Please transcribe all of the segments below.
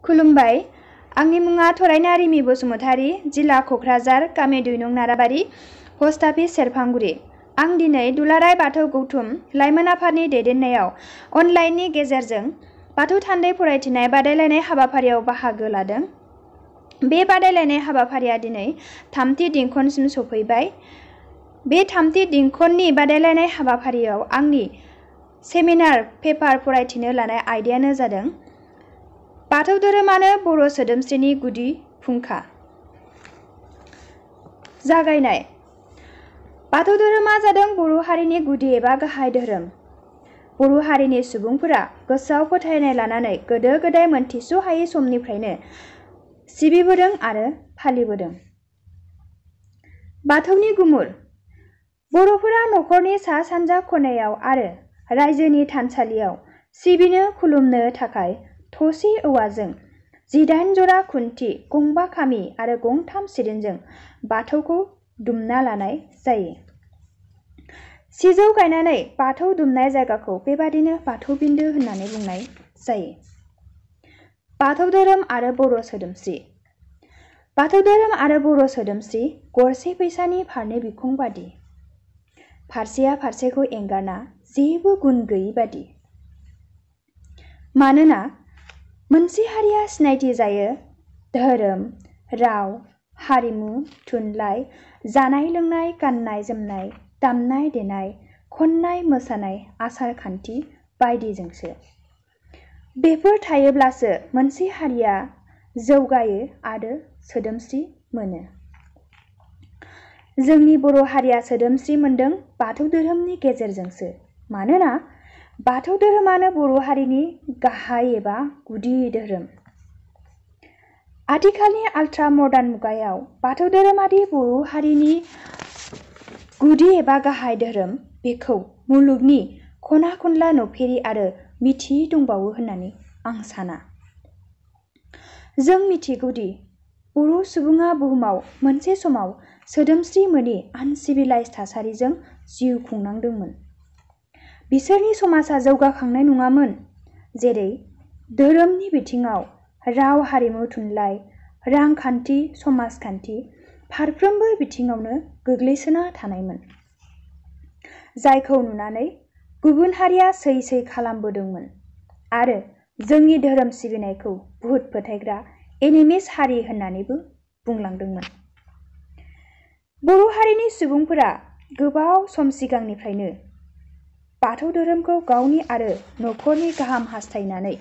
खुलुमबाय। आंनि मुङा थरायना रिमि बसुमतारी, जिल्ला क'क्राझार, गामि 2 नं नाराबारि, पस्ट अफिस सेरफांगुरि। आं दिनै दुलाराय बाथौ गौथुम लाइमोन आफादनि दैदेननायाव अनलाइननि गेजेरजों बाथौ थान्दै फरायथिनाय बादायलायनाय हाबाफारियाव बाहागो लादों। बे बादायलायनाय हाबाफारिया दिनै 3थि दिंखनसिम सफैबाय। बे 3थि दिंखननि बादायलायनाय हाबाफारियाव आंनि सेमिनार पेपार फरायथिनो लानाय आयदायानो जादों बाथौ धोरोमानो बर' सोदोमस्रिनि गुदि फुंखा। जागायनाय। बाथौ धोरोमा जादों बर' हारिनि गुदि एबा गाहाय धोरोम। बर' हारिनि सुबुंफोरा गोसोआव फोथायनाय लानानै गोदो गोदाय मोनथिस'हायै समनिफ्रायनो सिबिबोदों आरो फालिबोदों। बाथौनि गुमुर। बर'फोरा न'खरनि सा-सानजा खनायाव आरो रायजोनि थानसालियाव सिबिनो खुलुमनो थाखाय थसे औवाजों 18 जरा खुन्थि, गंबा खामि आरो गंथाम सिरिनजों बाथौखौ दुमना लानाय जायो। सिजौ गायनानै बाथौ दुमनाय जायगाखौ बेबादिनो बाथौ बिन्दो होननानै बुंनाय जायो। बाथौ धोरोम आरो बर' सोदोमस्रि। बाथौ धोरोम आरो बर' सोदोमस्रि गरसे फैसानि फारनै बिखुं बादि। फारसेया फारसेखौ एंगारना जेबो गुन गैयि बादि। मानोना मोनसे हारिया सिनायथि जायो धोरोम, राव, हारिमु, थुनलाइ, जानाय लोंनाय, गाननाय जोमनाय, दामनाय देनाय, खननाय मोसानाय, आसार खान्थि बायदिजोंसो। बेफोर थायोब्लासो मोनसे हारिया जौगायो आरो सोदोमस्रि मोनो। जोंनि बर' हारिया सोदोमस्रि मोनदों बाथौ धोरोमनि गेजेरजोंसो। मानोना बाथौ धोरोमानो बर' हारिनि गाहाय एबा गुदि धोरोम। आथिखालनि आल्ट्रा मडार्न मुगायाव बाथौ धोरोमादि बर' हारिनि गुदि एबा गाहाय धोरोम, बेखौ मुलुगनि खना खनला नुफेरि आरो मिथियै दंबावो होननानै आं साना। जों मिथिगौदि बर' सुबुङा बुहुमाव मोनसे समाव सोदोमस्रि मोनि आनसिभिलाइज थासारिजों जिउ खुंनांदोंमोन। बिसोरनि समाजा जौगाखांनाय नङामोन। जेरै धोरोमनि बिथिङाव राव, हारिमु, थुनलाइ, रांखान्थि, समाजखान्थि फारफ्रोमबो बिथिङावनो गोग्लैसोना थानायमोन। जायखौ नुनानै गुबुन हारिया सै सै खालामबोदोंमोन आरो जोंनि धोरोम सिबिनायखौ भुत फोथायग्रा एनिमिस हारि होननानैबो बुंलांदोंमोन। बर' हारिनि सुबुंफोरा गोबाव सम सिगांनिफ्रायनो बाथौ धोरोमखौ गावनि आरो न'खरनि गाहाम हास्थायनानै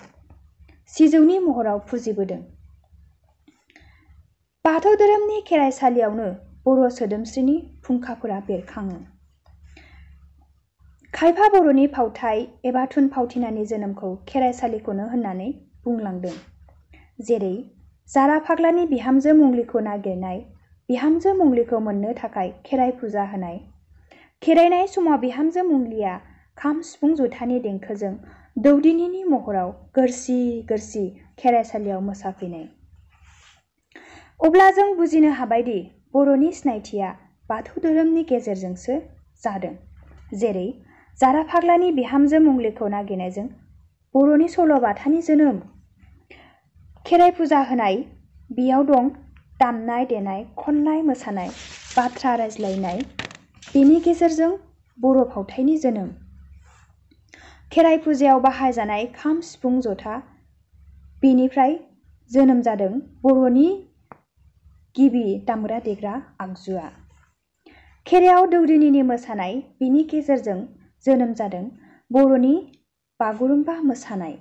सिजौनि महराव फुजिबोदों। बाथौ धोरोमनि खेराइसालियावनो बर' सोदोमस्रिनि फुंखाफोरा बेरखाङो। खायफा बर'नि फावथाइ एबा थुनफावथिनानि जोनोमखौ खेराइसालिखौनो होननानै बुंलांदों। जेरै जारा फाग्लानि बिहामजो मंग्लिखौ नागिरनाय, बिहामजो मंग्लिखौ मोननो थाखाय खेराइ फुजा होनाय, खेराइनाय समाव बिहामजो मंग्लिया खाम सिफुं जथानि देंखोजों दौदिनिनि महराव गोरसि गोरसि खेराइसालियाव मोसाफैनाय। अब्ला जों बुजिनो हाबायदि बर'नि सिनायथिया बाथौ धोरोमनि गेजेरजोंसो जादों। जेरै जारा फाग्लानि बिहामजो मंग्लिखौ नागिरनायजों बर'नि सल'बाथानि जोनोम। खेराइ फुजा होनाय, बेयाव दं दामनाय देनाय, खननाय मोसानाय, बाथ्रा रायज्लायनाय, बेनि गेजेरजों बर' फावथायनि जोनोम। खेराइ फुजायाव बाहायजानाय खाम सिफुं जथा, बेनिफ्राय जोनोम जादों बर'नि गिबि दामग्रा देग्रा आगजुआ। खेराइयाव दौदिनिनि मोसानाय, बेनि गेजेरजों जोनोम जादों बर'नि बागुरुम्बा मोसानाय।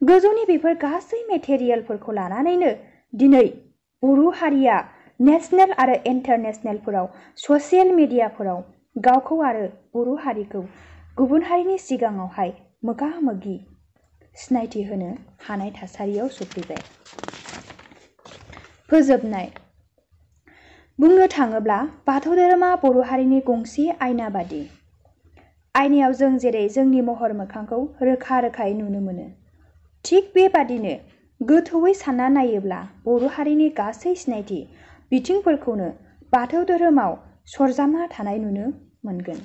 गोजौनि बेफोर गासै मेटेरियेलफोरखौ लानानैनो दिनै बर' हारिया नेसनेल आरो इन्टारनेसनेलफोराव ससियेल मिडियाफोराव गावखौ आरो बर' हारिखौ गुबुन हारिनि सिगाङावहाय मोगा मोगि सिनायथि होनो हानाय थासारियाव सफैबाय। फोजोबनाय। बुंनो थाङोब्ला बाथौ धोरोमा बर' हारिनि गंसे आयना बादि। आयनायाव जों जेरै जोंनि महर मोखांखौ रोखा रोखायै नुनो मोनो, थिग बेबादिनो गोथौयै सानना नायोब्ला बर' हारिनि गासै सिनायथि बिथिंफोरखौनो बाथौ धोरोमाव सरजाबना थानाय नुनो मोनगोन।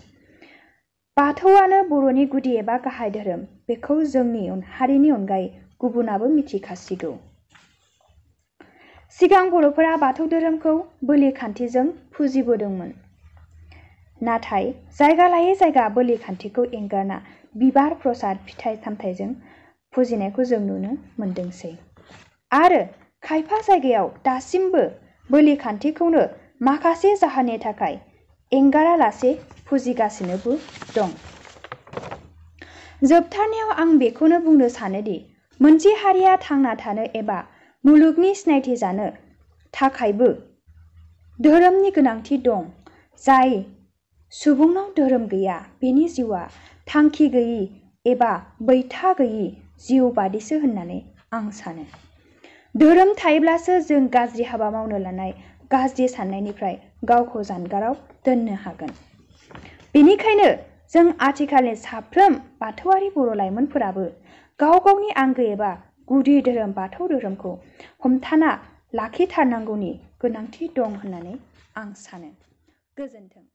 बाथौआनो बर'नि गुदि एबा गाहाय धोरोम, बेखौ जोंनि हारिनि अनगायै गुबुनाबो मिथिखासिगौ। सिगां बर'फोरा बाथौ धोरोमखौ बोलि खान्थिजों फुजिबोदोंमोन। नाथाय जायगा लायै जायगा बोलि खान्थिखौ एंगारना बिबार प्रसाद फिथाइ सामथाइजों फुजिनायखौ जों नुनो मोनदोंसै। आरो खायफा जायगायाव दासिमबो बोलि खान्थिखौनो माखासे जाहोननि थाखाय एंगारालासे फुजिगासिनोबो दं। जोबथारनायाव आं बेखौनो बुंनो सानोदि मोनसे हारिया थांना थानो एबा मुलुगनि सिनायथि जानो थाखायबो धोरोमनि गोनांथि दं। जाय सुबुंनाव धोरोम गैया बेनि जिउआ थांखि गैयि एबा बैथा गैयि जिउ बादिसो होननानै आं सानो। धोरोम थायोब्लासो जों गाज्रि हाबा मावनो लानाय गाज्रि साननायनिफ्राय गावखौ जानगाराव दोननो हागोन। बेनिखायनो जों आथिखालनि साफ्रोम बाथौआरि बर' लाइमोनफोराबो गाव गावनि आंगो एबा गुदि धोरोम बाथौ धोरोमखौ हमथाना लाखिथारनांगौनि गोनांथि दं होननानै आं सानो। गोजोन्थों।